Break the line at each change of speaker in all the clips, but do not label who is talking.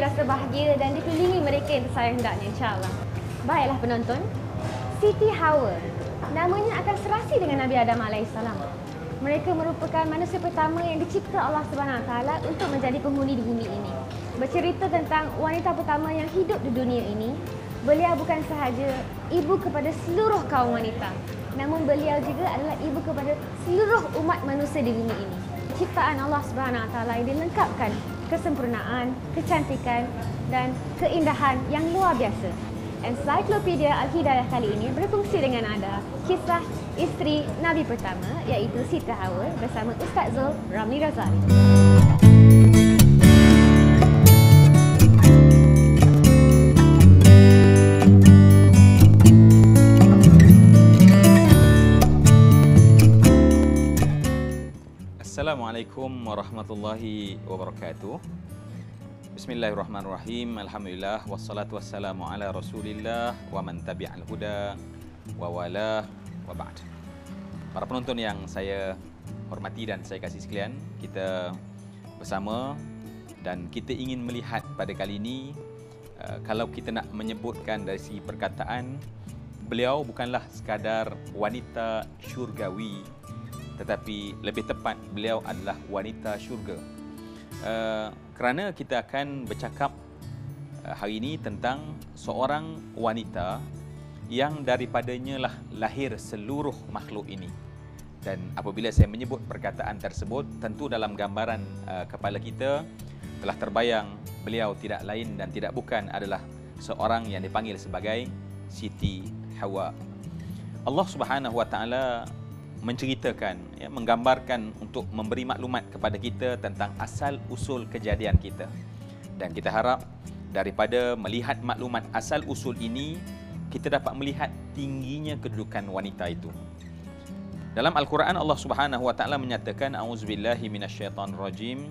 rasa bahagia dan dikelilingi mereka yang tersayang hendaknya, insya-Allah. Baiklah penonton, Siti Hawa namanya akan serasi dengan Nabi Adam alaihissalam. Mereka merupakan manusia pertama yang dicipta Allah Subhanahu Wa Taala untuk menjadi penghuni di bumi ini. Bercerita tentang wanita pertama yang hidup di dunia ini, beliau bukan sahaja ibu kepada seluruh kaum wanita, namun beliau juga adalah ibu kepada seluruh umat manusia di bumi ini. Ciptaan Allah Subhanahu Wa Taala yang dilengkapkan kesempurnaan, kecantikan dan keindahan yang luar biasa. Ensiklopedia Al-Hidayah kali ini berfungsi dengan anda kisah isteri Nabi pertama iaitu Siti Hawa bersama Ustaz Zul Ramli Razali.
Assalamualaikum warahmatullahi wabarakatuh. Bismillahirrahmanirrahim. Alhamdulillah wassalatu wassalamu ala Rasulillah wa man tabi'al huda wa walah wa ba'd. Para penonton yang saya hormati dan saya kasih sekalian, kita bersama dan kita ingin melihat pada kali ini, kalau kita nak menyebutkan dari segi perkataan, beliau bukanlah sekadar wanita syurgawi, tetapi lebih tepat beliau adalah wanita syurga. Kerana kita akan bercakap hari ini tentang seorang wanita yang daripadanya lah lahir seluruh makhluk ini. Dan apabila saya menyebut perkataan tersebut, tentu dalam gambaran kepala kita telah terbayang beliau tidak lain dan tidak bukan adalah seorang yang dipanggil sebagai Siti Hawa. Allah Subhanahu Wa Taala menceritakan, menggambarkan untuk memberi maklumat kepada kita tentang asal usul kejadian kita. Dan kita harap daripada melihat maklumat asal usul ini, kita dapat melihat tingginya kedudukan wanita itu. Dalam Al-Quran Allah Subhanahu Wa Taala menyatakan, A'udzubillahi minasyaitonir rajim.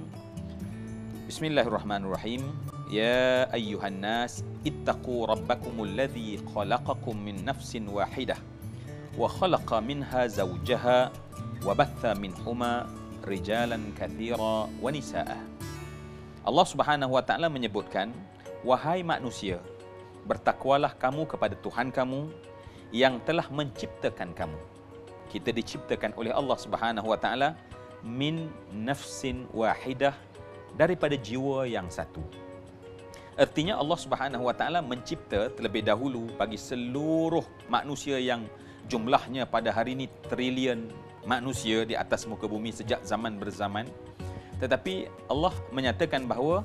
Bismillahirrahmanirrahim. Ya ayyuhan nas ittaqu rabbakumul ladzi khalaqakum min nafsin wahidah wa khalaqa minha zawjaha wa batha minhuma rijalan katsira wa nisaa. Allah Subhanahu Wa Taala menyebutkan, wahai manusia, bertakwalah kamu kepada Tuhan kamu yang telah menciptakan kamu. Kita diciptakan oleh Allah Subhanahu Wa Taala min nafsin wahidah, daripada jiwa yang satu. Artinya Allah Subhanahu Wa Taala mencipta terlebih dahulu bagi seluruh manusia yang jumlahnya pada hari ini trilion manusia di atas muka bumi sejak zaman berzaman. Tetapi Allah menyatakan bahawa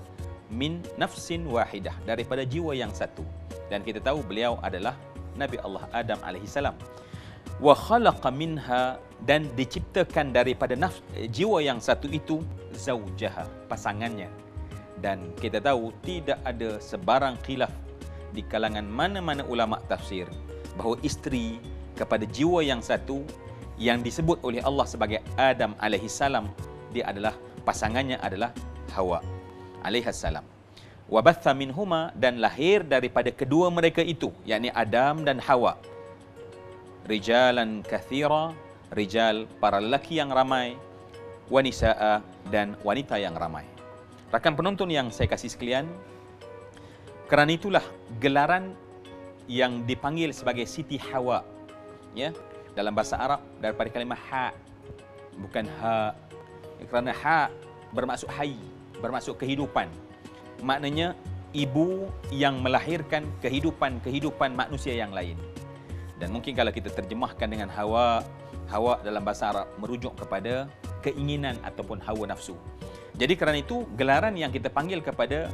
min nafsin wahidah, daripada jiwa yang satu. Dan kita tahu beliau adalah Nabi Allah Adam alaihissalam. Wa khalaqa minha, dan diciptakan daripada jiwa yang satu itu zaujaha, pasangannya. Dan kita tahu tidak ada sebarang khilaf di kalangan mana-mana ulama tafsir bahawa isteri kepada jiwa yang satu yang disebut oleh Allah sebagai Adam alaihissalam, dia adalah pasangannya adalah Hawa alaihissalam. Wa batha minhuma, dan lahir daripada kedua mereka itu, yakni Adam dan Hawa, rijalan katsira, rijal para lelaki yang ramai, wa nisaa, dan wanita yang ramai. Rakan penonton yang saya kasih sekalian, kerana itulah gelaran yang dipanggil sebagai Siti Hawa, ya, dalam bahasa Arab daripada kalimah ha, bukan ha. Kerana ha bermaksud hayy, bermaksud kehidupan. Maknanya ibu yang melahirkan kehidupan manusia yang lain. Dan mungkin kalau kita terjemahkan dengan hawa, hawa dalam bahasa Arab merujuk kepada keinginan ataupun hawa nafsu. Jadi kerana itu gelaran yang kita panggil kepada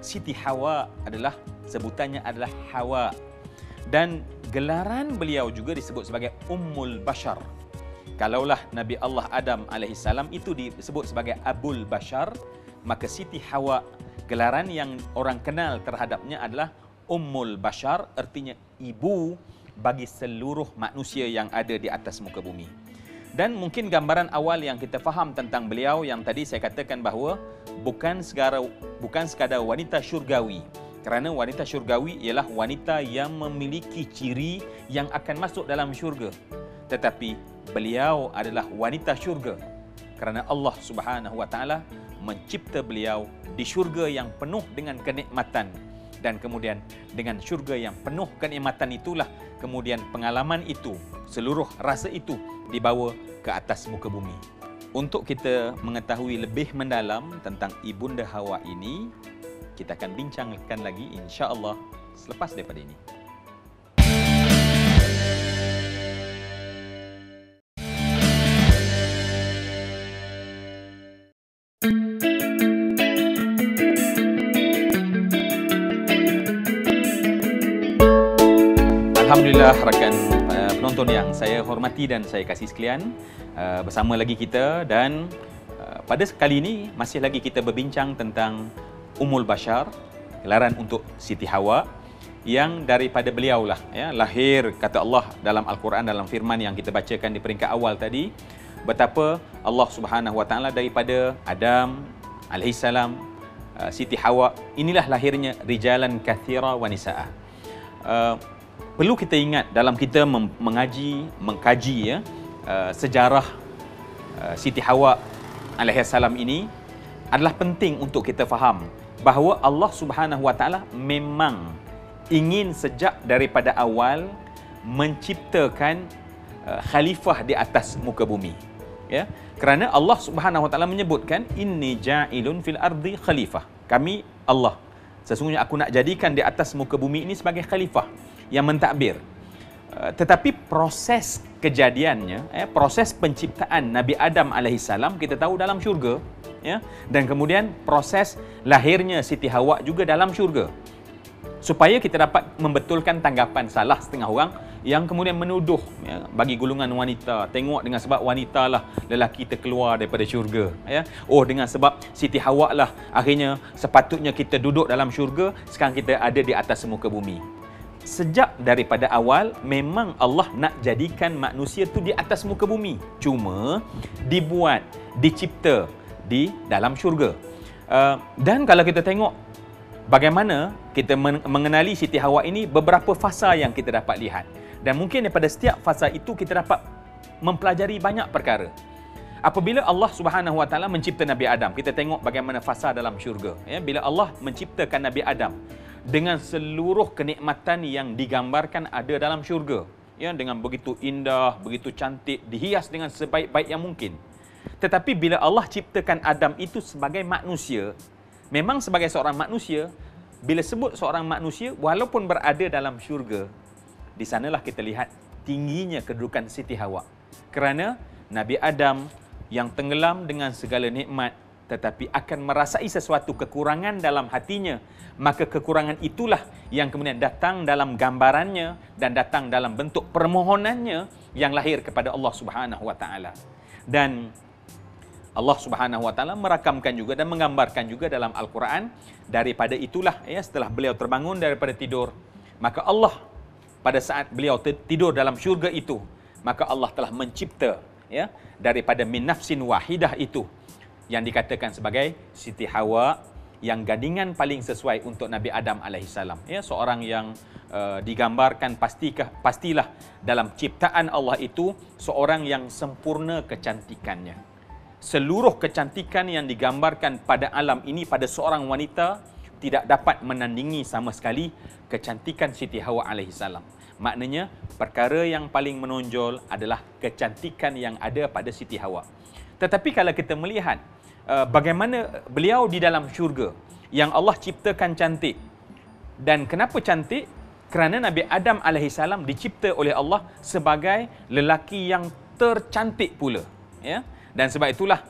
Siti Hawa adalah, sebutannya adalah Hawa. Dan gelaran beliau juga disebut sebagai Ummul Bashar. Kalaulah Nabi Allah Adam alaihissalam itu disebut sebagai Abul Bashar, maka Siti Hawa gelaran yang orang kenal terhadapnya adalah Ummul Bashar, artinya ibu bagi seluruh manusia yang ada di atas muka bumi. Dan mungkin gambaran awal yang kita faham tentang beliau yang tadi saya katakan bahawa bukan sekadar wanita syurgawi. Kerana wanita syurgawi ialah wanita yang memiliki ciri yang akan masuk dalam syurga. Tetapi beliau adalah wanita syurga kerana Allah Subhanahu Wa Taala mencipta beliau di syurga yang penuh dengan kenikmatan, dan kemudian dengan syurga yang penuh kenikmatan itulah kemudian pengalaman itu, seluruh rasa itu dibawa ke atas muka bumi. Untuk kita mengetahui lebih mendalam tentang Ibunda Hawa ini, kita akan bincangkan lagi insya-Allah selepas daripada ini. Alhamdulillah, rakan penonton yang saya hormati dan saya kasih sekalian, bersama lagi kita, dan pada kali ini masih lagi kita berbincang tentang Ummul Bashar, gelaran untuk Siti Hawa, yang daripada beliau lah ya, lahir, kata Allah dalam Al-Quran, dalam firman yang kita bacakan di peringkat awal tadi, betapa Allah Subhanahu Wa Taala daripada Adam alaihissalam, Siti Hawa, inilah lahirnya rijalan kathira wa nisaa. Perlu kita ingat dalam kita mengkaji ya, sejarah Siti Hawa alaihissalam ini, adalah penting untuk kita faham bahawa Allah Subhanahu Wa Taala memang ingin sejak daripada awal menciptakan khalifah di atas muka bumi. Ya, kerana Allah Subhanahu Wa Taala menyebutkan, inni ja'ilun fil ardi khalifah. Kami Allah, sesungguhnya aku nak jadikan di atas muka bumi ini sebagai khalifah yang mentadbir. Tetapi proses kejadiannya, proses penciptaan Nabi Adam alaihissalam kita tahu dalam syurga, ya, dan kemudian proses lahirnya Siti Hawa juga dalam syurga. Supaya kita dapat membetulkan tanggapan salah setengah orang yang kemudian menuduh ya, bagi golongan wanita, tengok dengan sebab wanita lah lelaki terkeluar daripada syurga, ya. Oh, dengan sebab Siti Hawa lah akhirnya sepatutnya kita duduk dalam syurga, sekarang kita ada di atas muka bumi. Sejak daripada awal memang Allah nak jadikan manusia tu di atas muka bumi, cuma dibuat, dicipta di dalam syurga. Dan kalau kita tengok bagaimana kita mengenali Siti Hawa ini, beberapa fasa yang kita dapat lihat, dan mungkin daripada setiap fasa itu kita dapat mempelajari banyak perkara. Apabila Allah Subhanahu Wa Taala mencipta Nabi Adam, kita tengok bagaimana fasa dalam syurga, ya. Bila Allah menciptakan Nabi Adam dengan seluruh kenikmatan yang digambarkan ada dalam syurga, ya, dengan begitu indah, begitu cantik, dihias dengan sebaik-baik yang mungkin. Tetapi bila Allah ciptakan Adam itu sebagai manusia, memang sebagai seorang manusia, bila sebut seorang manusia, walaupun berada dalam syurga, di sanalah kita lihat tingginya kedudukan Siti Hawa. Kerana Nabi Adam yang tenggelam dengan segala nikmat, tetapi akan merasai sesuatu kekurangan dalam hatinya, maka kekurangan itulah yang kemudian datang dalam gambarannya dan datang dalam bentuk permohonannya yang lahir kepada Allah Subhanahu Wa Taala. Dan Allah Subhanahu Wa Taala merakamkan juga dan menggambarkan juga dalam Al-Quran, daripada itulah ya, setelah beliau terbangun daripada tidur, maka Allah pada saat beliau tidur dalam syurga itu, maka Allah telah mencipta ya, daripada min nafsin wahidah itu yang dikatakan sebagai Siti Hawa, yang gadingan paling sesuai untuk Nabi Adam alaihissalam, ya, seorang yang digambarkan pastilah dalam ciptaan Allah itu seorang yang sempurna kecantikannya. Seluruh kecantikan yang digambarkan pada alam ini pada seorang wanita tidak dapat menandingi sama sekali kecantikan Siti Hawa alaihissalam. Maknanya perkara yang paling menonjol adalah kecantikan yang ada pada Siti Hawa. Tetapi kalau kita melihat bagaimana beliau di dalam syurga yang Allah ciptakan cantik, dan kenapa cantik? Kerana Nabi Adam alaihissalam dicipta oleh Allah sebagai lelaki yang tercantik pula, ya. Dan sebab itulah,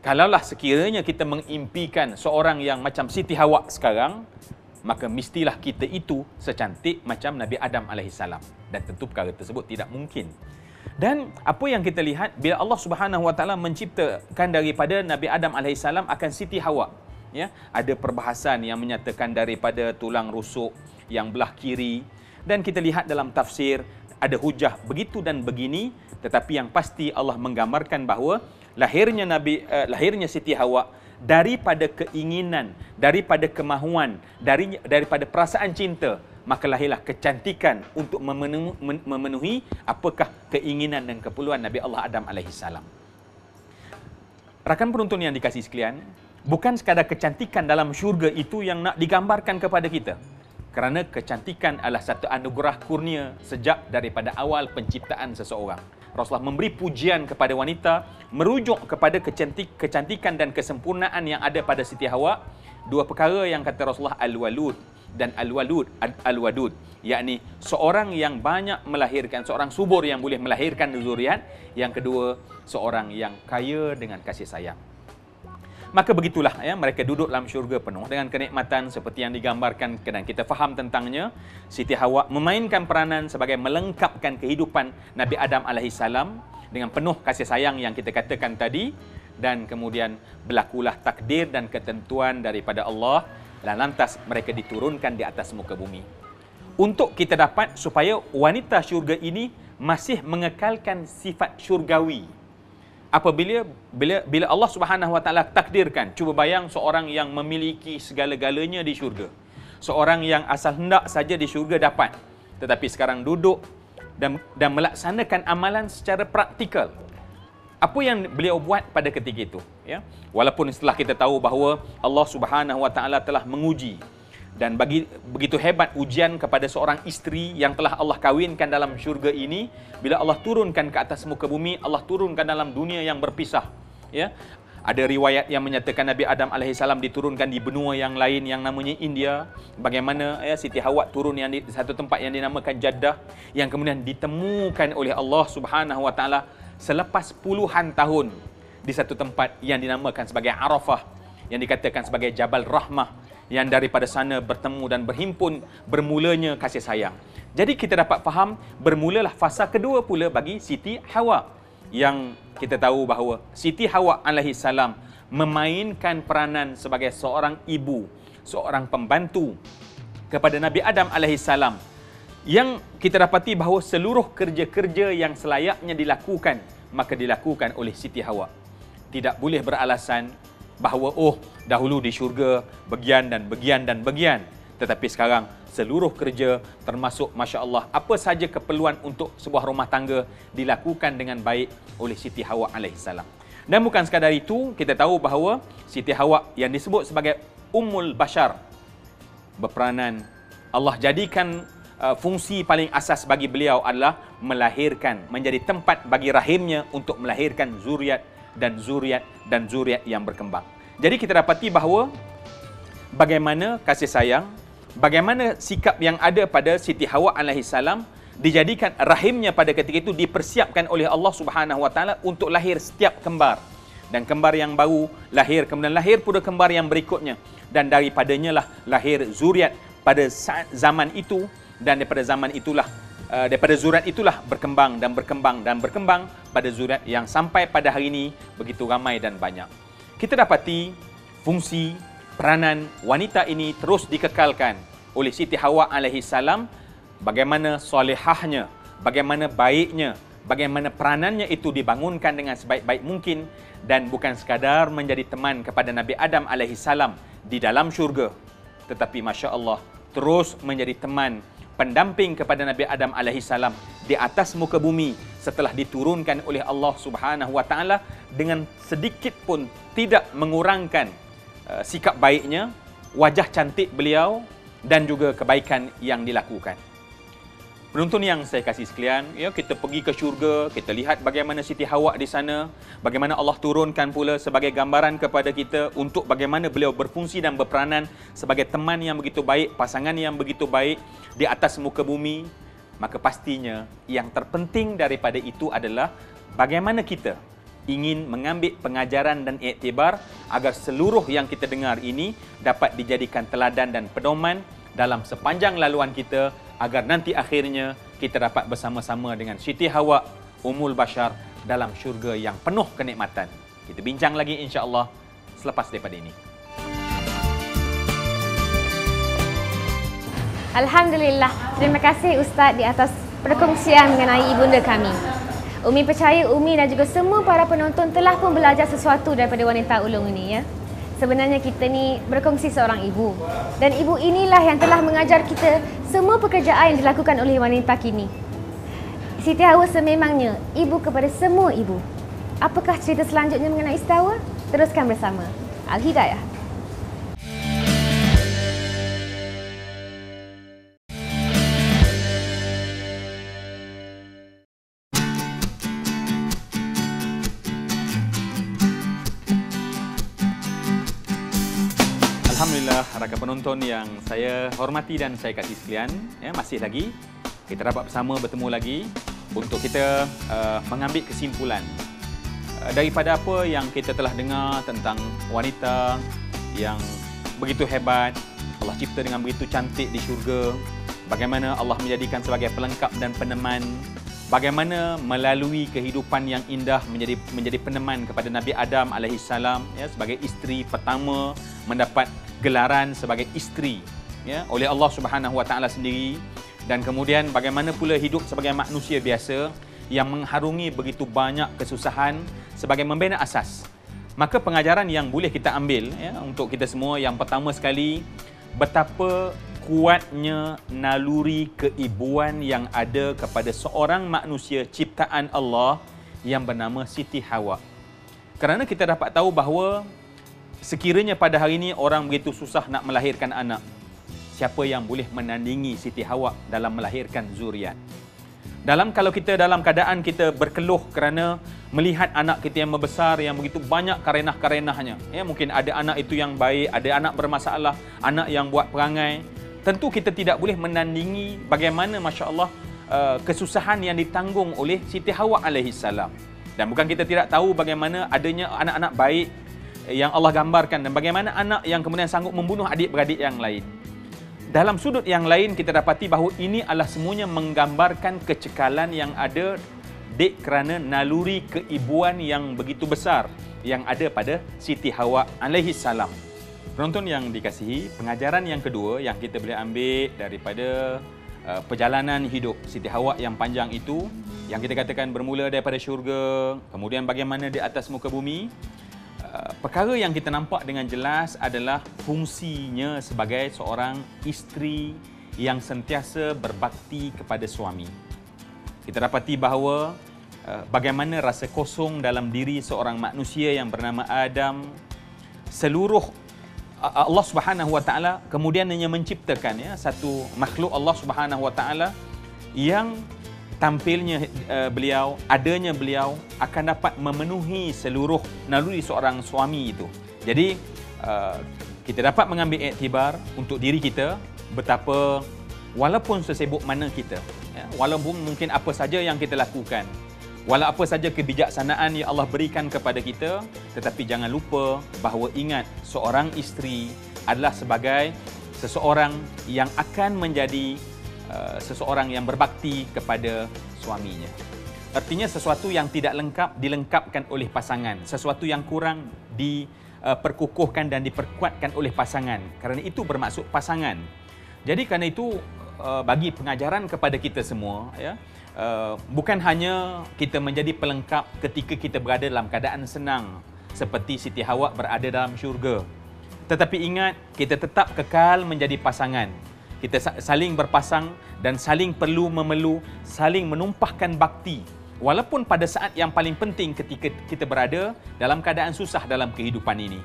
kalaulah sekiranya kita mengimpikan seorang yang macam Siti Hawa sekarang, maka mestilah kita itu secantik macam Nabi Adam alaihissalam, dan tentu perkara tersebut tidak mungkin. Dan apa yang kita lihat bila Allah Subhanahu Wa Taala menciptakan daripada Nabi Adam alaihissalam akan Siti Hawa, ya, ada perbahasan yang menyatakan daripada tulang rusuk yang belah kiri, dan kita lihat dalam tafsir ada hujah begitu dan begini, tetapi yang pasti Allah menggambarkan bahawa lahirnya Siti Hawa daripada keinginan, daripada kemahuan, daripada perasaan cinta, maka lahirlah kecantikan untuk memenuhi apakah keinginan dan keperluan Nabi Allah Adam alaihissalam. Rakan penonton yang dikasihi sekalian, Bukan sekadar kecantikan dalam syurga itu yang nak digambarkan kepada kita. Kerana kecantikan adalah satu anugerah kurnia sejak daripada awal penciptaan seseorang. Rasulullah memberi pujian kepada wanita, merujuk kepada kecantikan dan kesempurnaan yang ada pada Siti Hawa. Dua perkara yang kata Rasulullah, al-walud dan al-wadud, yakni seorang yang banyak melahirkan, seorang subur yang boleh melahirkan zuriat. Yang kedua, seorang yang kaya dengan kasih sayang. Maka begitulah ya, mereka duduk dalam syurga penuh dengan kenikmatan seperti yang digambarkan dan kita faham tentangnya. Siti Hawa memainkan peranan sebagai melengkapkan kehidupan Nabi Adam alaihissalam dengan penuh kasih sayang yang kita katakan tadi, dan kemudian berlakulah takdir dan ketentuan daripada Allah dan lantas mereka diturunkan di atas muka bumi. Untuk kita dapat supaya wanita syurga ini masih mengekalkan sifat syurgawi. Apabila Allah Subhanahu Wa Taala takdirkan, cuba bayang seorang yang memiliki segala-galanya di syurga, seorang yang asal hendak saja di syurga dapat, tetapi sekarang duduk dan melaksanakan amalan secara praktikal. Apa yang beliau buat pada ketika itu, ya? Walaupun setelah kita tahu bahawa Allah Subhanahu Wa Taala telah menguji dan bagi begitu hebat ujian kepada seorang isteri yang telah Allah kawinkan dalam syurga ini, bila Allah turunkan ke atas muka bumi, Allah turunkan dalam dunia yang berpisah, ya. Ada riwayat yang menyatakan Nabi Adam alaihissalam diturunkan di benua yang lain yang namanya India. Bagaimana ya Siti Hawa turun yang di satu tempat yang dinamakan Jeddah, yang kemudian ditemukan oleh Allah Subhanahu Wa Taala selepas puluhan tahun di satu tempat yang dinamakan sebagai Arafah, yang dikatakan sebagai Jabal Rahmah, yang daripada sana bertemu dan berhimpun bermulanya kasih sayang. Jadi kita dapat faham bermulalah fasa kedua pula bagi Siti Hawa, yang kita tahu bahawa Siti Hawa alaihissalam memainkan peranan sebagai seorang ibu, seorang pembantu kepada Nabi Adam alaihissalam, yang kita dapati bahawa seluruh kerja-kerja yang selayaknya dilakukan maka dilakukan oleh Siti Hawa. Tidak boleh beralasan bahawa dahulu di syurga bagian dan bagian dan bagian, tetapi sekarang seluruh kerja termasuk Masya Allah apa saja keperluan untuk sebuah rumah tangga dilakukan dengan baik oleh Siti Hawa alaihissalam. Dan bukan sekadar itu, kita tahu bahawa Siti Hawa yang disebut sebagai Ummul Bashar berperanan, Allah jadikan fungsi paling asas bagi beliau adalah melahirkan, menjadi tempat bagi rahimnya untuk melahirkan zuriat dan zuriat dan zuriat yang berkembang. Jadi kita dapati bahawa bagaimana kasih sayang, bagaimana sikap yang ada pada Siti Hawa alaihissalam, dijadikan rahimnya pada ketika itu dipersiapkan oleh Allah Subhanahu Wa Taala untuk lahir setiap kembar, dan kembar yang baru lahir, kemudian lahir pula kembar yang berikutnya, dan daripadanya lah lahir zuriat pada zaman itu, dan daripada zaman itulah daripada zuriat itulah berkembang dan berkembang dan berkembang pada zuriat yang sampai pada hari ini begitu ramai dan banyak. Kita dapati fungsi peranan wanita ini terus dikekalkan oleh Siti Hawa alaihissalam. Bagaimana solehahnya, bagaimana baiknya, bagaimana peranannya itu dibangunkan dengan sebaik-baik mungkin, dan bukan sekadar menjadi teman kepada Nabi Adam alaihissalam di dalam syurga, tetapi Masya Allah terus menjadi teman pendamping kepada Nabi Adam alaihissalam di atas muka bumi setelah diturunkan oleh Allah Subhanahu Wa Taala, dengan sedikit pun tidak mengurangkan sikap baiknya, wajah cantik beliau dan juga kebaikan yang dilakukan. Penonton yang saya kasih sekalian, ya, kita pergi ke syurga, kita lihat bagaimana Siti Hawa di sana, bagaimana Allah turunkan pula sebagai gambaran kepada kita untuk bagaimana beliau berfungsi dan berperanan sebagai teman yang begitu baik, pasangan yang begitu baik di atas muka bumi. Maka pastinya yang terpenting daripada itu adalah bagaimana kita ingin mengambil pengajaran dan iktibar agar seluruh yang kita dengar ini dapat dijadikan teladan dan pedoman dalam sepanjang laluan kita, agar nanti akhirnya kita dapat bersama-sama dengan Siti Hawa Ummul Bashar dalam syurga yang penuh kenikmatan. Kita bincang lagi insya-Allah selepas daripada ini.
Alhamdulillah, terima kasih Ustaz di atas perkongsian mengenai ibunda kami. Umi percaya Umi dan juga semua para penonton telah pun belajar sesuatu daripada wanita ulung ini, ya. Sebenarnya kita ni berkongsi seorang ibu, dan ibu inilah yang telah mengajar kita semua pekerjaan yang dilakukan oleh wanita kini. Siti Hawa sememangnya ibu kepada semua ibu. Apakah cerita selanjutnya mengenai Siti Hawa? Teruskan bersama. Al-Hidayah.
Alhamdulillah, rakan penonton yang saya hormati dan saya kasih sekalian, masih lagi kita dapat bersama bertemu lagi untuk kita mengambil kesimpulan daripada apa yang kita telah dengar tentang wanita yang begitu hebat, Allah cipta dengan begitu cantik di syurga, bagaimana Allah menjadikan sebagai pelengkap dan peneman, bagaimana melalui kehidupan yang indah menjadi peneman kepada Nabi Adam alaihissalam, sebagai isteri pertama mendapat gelaran sebagai isteri oleh Allah Subhanahu Wa Taala sendiri, dan kemudian bagaimana pula hidup sebagai manusia biasa yang mengharungi begitu banyak kesusahan sebagai membina asas. Maka pengajaran yang boleh kita ambil untuk kita semua, yang pertama sekali, betapa kuatnya naluri keibuan yang ada kepada seorang manusia ciptaan Allah yang bernama Siti Hawa. Kerana kita dapat tahu bahawa sekiranya pada hari ini orang begitu susah nak melahirkan anak, siapa yang boleh menandingi Siti Hawa dalam melahirkan zuriat? Kalau kita dalam keadaan kita berkeluh kerana melihat anak kita yang membesar, yang begitu banyak karenah-karenahnya, mungkin ada anak itu yang baik, ada anak bermasalah, anak yang buat perangai, tentu kita tidak boleh menandingi bagaimana, Masya Allah, kesusahan yang ditanggung oleh Siti Hawa alaihissalam. Dan bukan kita tidak tahu bagaimana adanya anak-anak baik yang Allah gambarkan dan bagaimana anak yang kemudian sanggup membunuh adik-beradik yang lain. Dalam sudut yang lain kita dapati bahawa ini adalah semuanya menggambarkan kecekalan yang ada kerana naluri keibuan yang begitu besar yang ada pada Siti Hawa alaihissalam. Penonton yang dikasihi, pengajaran yang kedua yang kita boleh ambil daripada perjalanan hidup Siti Hawa yang panjang itu, yang kita katakan bermula daripada syurga, kemudian bagaimana di atas muka bumi, perkara yang kita nampak dengan jelas adalah fungsinya sebagai seorang isteri yang sentiasa berbakti kepada suami. Kita dapati bahawa bagaimana rasa kosong dalam diri seorang manusia yang bernama Adam, seluruh Allah Subhanahu Wa Taala kemudian hanya menciptakan satu makhluk Allah Subhanahu Wa Taala yang tampilnya beliau, adanya beliau akan dapat memenuhi seluruh naluri seorang suami itu. Jadi kita dapat mengambil iktibar untuk diri kita betapa walaupun sesibuk mana kita, walaupun mungkin apa saja yang kita lakukan, walau apa saja kebijaksanaan yang Allah berikan kepada kita, tetapi jangan lupa bahawa ingat seorang isteri adalah sebagai seseorang yang akan menjadi seseorang yang berbakti kepada suaminya. Artinya sesuatu yang tidak lengkap dilengkapkan oleh pasangan, sesuatu yang kurang diperkukuhkan dan diperkuatkan oleh pasangan. Kerana itu bermaksud pasangan. Jadi kerana itu bagi pengajaran kepada kita semua, bukan hanya kita menjadi pelengkap ketika kita berada dalam keadaan senang seperti Siti Hawa berada dalam syurga, tetapi ingat kita tetap kekal menjadi pasangan. Kita saling berpasang dan saling perlu memelu, saling menumpahkan bakti. Walaupun pada saat yang paling penting ketika kita berada dalam keadaan susah dalam kehidupan ini.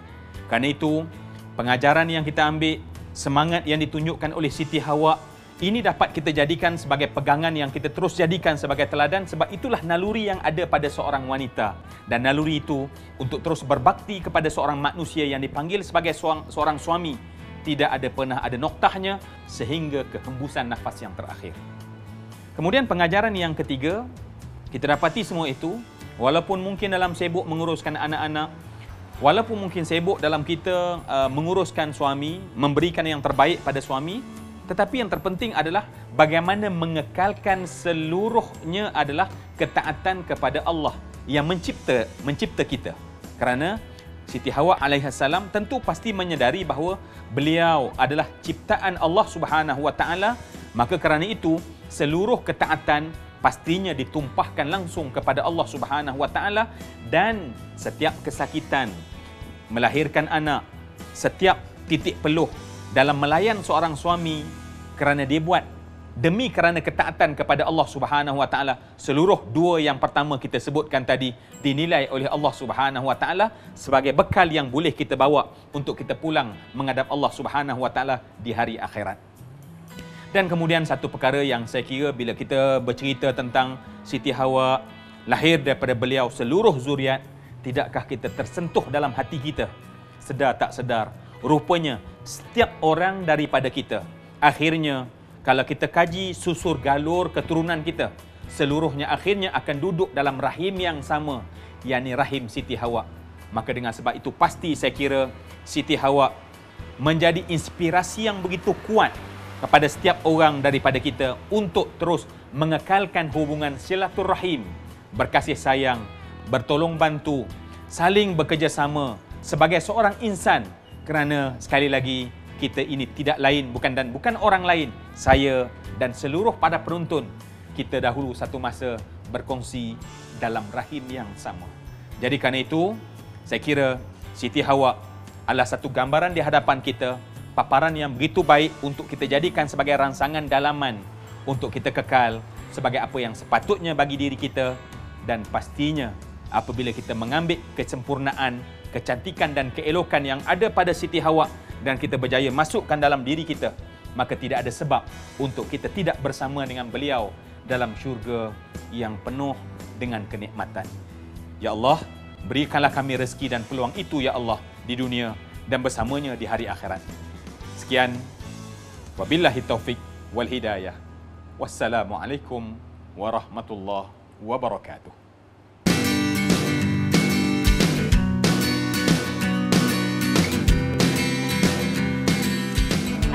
Kerana itu, pengajaran yang kita ambil, semangat yang ditunjukkan oleh Siti Hawa, ini dapat kita jadikan sebagai pegangan yang kita terus jadikan sebagai teladan, sebab itulah naluri yang ada pada seorang wanita. Dan naluri itu untuk terus berbakti kepada seorang manusia yang dipanggil sebagai seorang suami, tidak pernah ada noktahnya sehingga kehembusan nafas yang terakhir. Kemudian pengajaran yang ketiga, kita dapati semua itu, walaupun mungkin dalam sibuk menguruskan anak-anak, walaupun mungkin sibuk dalam kita menguruskan suami, memberikan yang terbaik pada suami, tetapi yang terpenting adalah bagaimana mengekalkan seluruhnya adalah ketaatan kepada Allah yang mencipta kita. Kerana Siti Hawa alaihissalam tentu pasti menyedari bahawa beliau adalah ciptaan Allah Subhanahu Wa Taala, maka kerana itu seluruh ketaatan pastinya ditumpahkan langsung kepada Allah Subhanahu Wa Taala, dan setiap kesakitan melahirkan anak, setiap titik peluh dalam melayan seorang suami kerana dia buat demi kerana ketaatan kepada Allah Subhanahu Wa Taala, seluruh dua yang pertama kita sebutkan tadi dinilai oleh Allah Subhanahu Wa Taala sebagai bekal yang boleh kita bawa untuk kita pulang menghadap Allah Subhanahu Wa Taala di hari akhirat. Dan kemudian satu perkara yang saya kira bila kita bercerita tentang Siti Hawa, lahir daripada beliau seluruh zuriat, tidakkah kita tersentuh dalam hati kita? Sedar tak sedar, rupanya setiap orang daripada kita, akhirnya kalau kita kaji susur galur keturunan kita, seluruhnya akhirnya akan duduk dalam rahim yang sama, yakni rahim Siti Hawa. Maka dengan sebab itu pasti saya kira Siti Hawa menjadi inspirasi yang begitu kuat kepada setiap orang daripada kita untuk terus mengekalkan hubungan silaturahim, berkasih sayang, bertolong bantu, saling bekerjasama sebagai seorang insan. Kerana sekali lagi kita ini tidak lain bukan orang lain, saya dan seluruh pada penonton, kita dahulu satu masa berkongsi dalam rahim yang sama. Jadi kerana itu saya kira Siti Hawa adalah satu gambaran di hadapan kita, paparan yang begitu baik untuk kita jadikan sebagai rangsangan dalaman untuk kita kekal sebagai apa yang sepatutnya bagi diri kita. Dan pastinya apabila kita mengambil kesempurnaan, kecantikan dan keelokan yang ada pada Siti Hawa dan kita berjaya masukkan dalam diri kita, maka tidak ada sebab untuk kita tidak bersama dengan beliau dalam syurga yang penuh dengan kenikmatan. Ya Allah, berikanlah kami rezeki dan peluang itu ya Allah di dunia dan bersamanya di hari akhirat. Sekian, wabillahi taufik wal hidayah. Wassalamualaikum warahmatullahi wabarakatuh.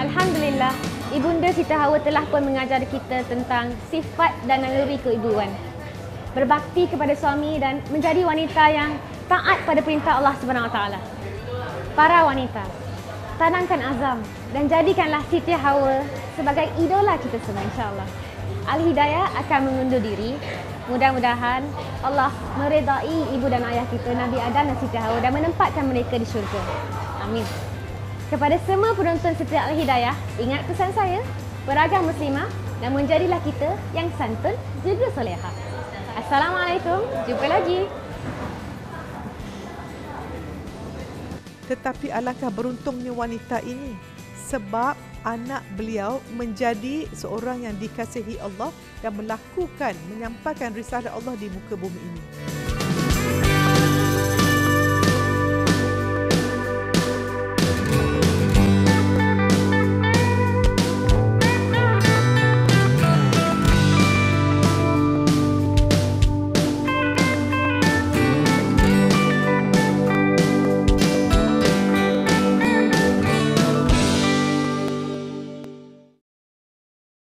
Alhamdulillah, Ibunda Siti Hawa telah pun mengajar kita tentang sifat dan naluri keibuan. Berbakti kepada suami dan menjadi wanita yang taat pada perintah Allah Subhanahu Wa Taala. Para wanita, tanamkan azam dan jadikanlah Siti Hawa sebagai idola kita semua, insya-Allah. Al-Hidayah akan mengundur diri. Mudah-mudahan Allah meredai ibu dan ayah kita Nabi Adam dan Siti Hawa dan menempatkan mereka di syurga. Amin. Kepada semua penonton setia Al-Hidayah, ingat pesan saya, beragam muslimah dan menjadilah kita yang santun juga solehah. Assalamualaikum, jumpa lagi.
Tetapi alangkah beruntungnya wanita ini sebab anak beliau menjadi seorang yang dikasihi Allah dan menyampaikan risalah Allah di muka bumi ini.